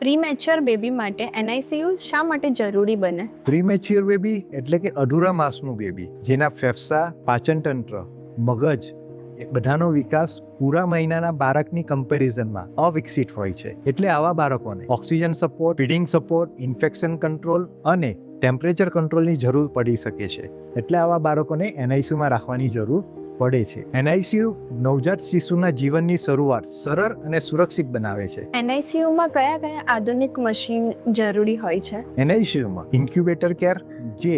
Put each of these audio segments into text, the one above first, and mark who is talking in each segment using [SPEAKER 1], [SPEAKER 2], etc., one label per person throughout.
[SPEAKER 1] Premature baby માટે NICU શા માટે જરૂરી બને?
[SPEAKER 2] પ્રીમેચ્યોર બેબી એટલે કે અધૂરા માસનું બેબી, જેના ફેફસા, પાચનતંત્ર, મગજ એ બધાનો વિકાસ પૂરા મહિનાના બાળકની કમ્પેરિઝનમાં અવિકસિત હોય છે. એટલે આવા બાળકોને oxygen support, feeding support, infection control અને ટેમ્પરેચર કંટ્રોલની જરૂર પડી શકે છે. એટલે આવા બાળકોને એનઆઈસીયુમાં રાખવાની જરૂર પડે છે. એનઆઈસીયુ નવજાત શિશુના જીવનની શરૂઆત સરળ અને સુરક્ષિત બનાવે છે.
[SPEAKER 1] એનઆઈસીયુમાં કયા કયા આધુનિક મશીન જરૂરી હોય છે?
[SPEAKER 2] એનઆઈસીયુમાં ઇન્ક્યુબેટર કેર, જે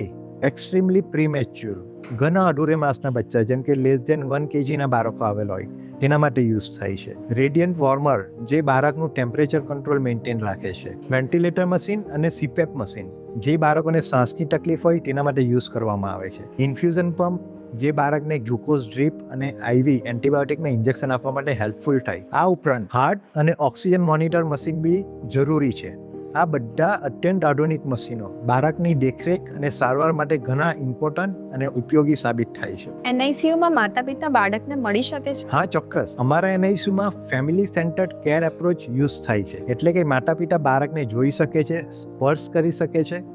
[SPEAKER 2] એક્સ્ટ્રીમલી પ્રીમેચ્યોર ઘણા અઢૂરે માસના બચ્ચા જેમ કે લેસ ધેન 1 kgના બાળકો આવેલ હોય તેના માટે યુઝ થાય છે. રેડિયન્ટ વોર્મર, જે બાળકનું ટેમ્પરેચર કંટ્રોલ મેન્ટેન રાખે છે. વેન્ટિલેટર મશીન અને સીપેપ મશીન, જે બાળકોને શ્વાસની તકલીફ હોય તેના માટે યુઝ કરવામાં આવે છે. ઇન્ફ્યુઝન પંપ, જે બાળકને ગ્લુકોઝ ડ્રીપ અને આઈવી એન્ટીબાયોટિકના ઇન્જેક્શન આપવા માટે હેલ્પફુલ થાય. આ ઉપરાંત હાર્ટ અને ઓક્સિજન મોનિટર મશીન બી જરૂરી છે. આ બધા અત્યંત આધુનિક મશીનો બાળકની દેખરેખ અને સારવાર માટે ઘણા ઇમ્પોર્ટન્ટ અને ઉપયોગી સાબિત થાય છે.
[SPEAKER 1] એનઆઈસીયુમાં માતા પિતા બાળકને મળી શકે છે?
[SPEAKER 2] હા, ચોક્કસ. અમારા એનઆઈસીયુમાં family centred care approach use થાય છે. એટલે કે માતા પિતા બાળકને જોઈ શકે છે, સ્પર્શ કરી શકે છે,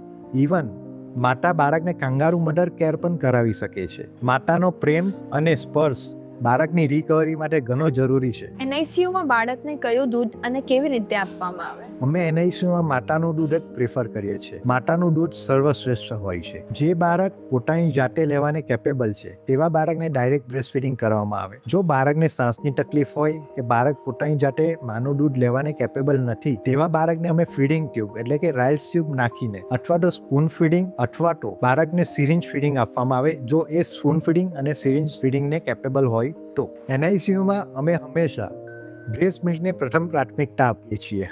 [SPEAKER 2] ઇવન માતા બાળકને કાંગારૂ મધર કેર પણ કરાવી શકે છે. માતાનો પ્રેમ અને સ્પર્શ બાળકની રિકવરી માટે ઘણો જરૂરી છે.
[SPEAKER 1] એનઆઈસીયુમાં બાળકને કયું દૂધ અને કેવી રીતે આપવામાં આવે?
[SPEAKER 2] અમે એનઆઈસીયુમાં માતાનું દૂધ જ પ્રેફર કરીએ છીએ. માતાનું દૂધ સર્વશ્રેષ્ઠ હોય છે. જે બાળક પોતાની જાતે લેવાને કેપેબલ છે તેવા બાળકને ડાયરેક્ટ બ્રેસ્ટ ફીડિંગ કરવામાં આવે. જો બાળકને શ્વાસની તકલીફ હોય કે બાળક પોતાની જાતે માનું દૂધ લેવાને કેપેબલ નથી, તેવા બાળકને અમે ફીડિંગ ટ્યુબ એટલે કે રાઇલ્સ ટ્યુબ નાખીને અથવા તો સ્પૂન ફીડિંગ અથવા તો બાળકને સિરિંજ ફીડિંગ આપવામાં આવે, જો એ સ્પૂન ફીડિંગ અને સિરિંજ ફીડિંગને કેપેબલ હોય તો. એનઆઈસીયુમાં અમે હંમેશા બ્રેસ્ટ મિલ્કને પ્રથમ પ્રાથમિકતા આપીએ છીએ.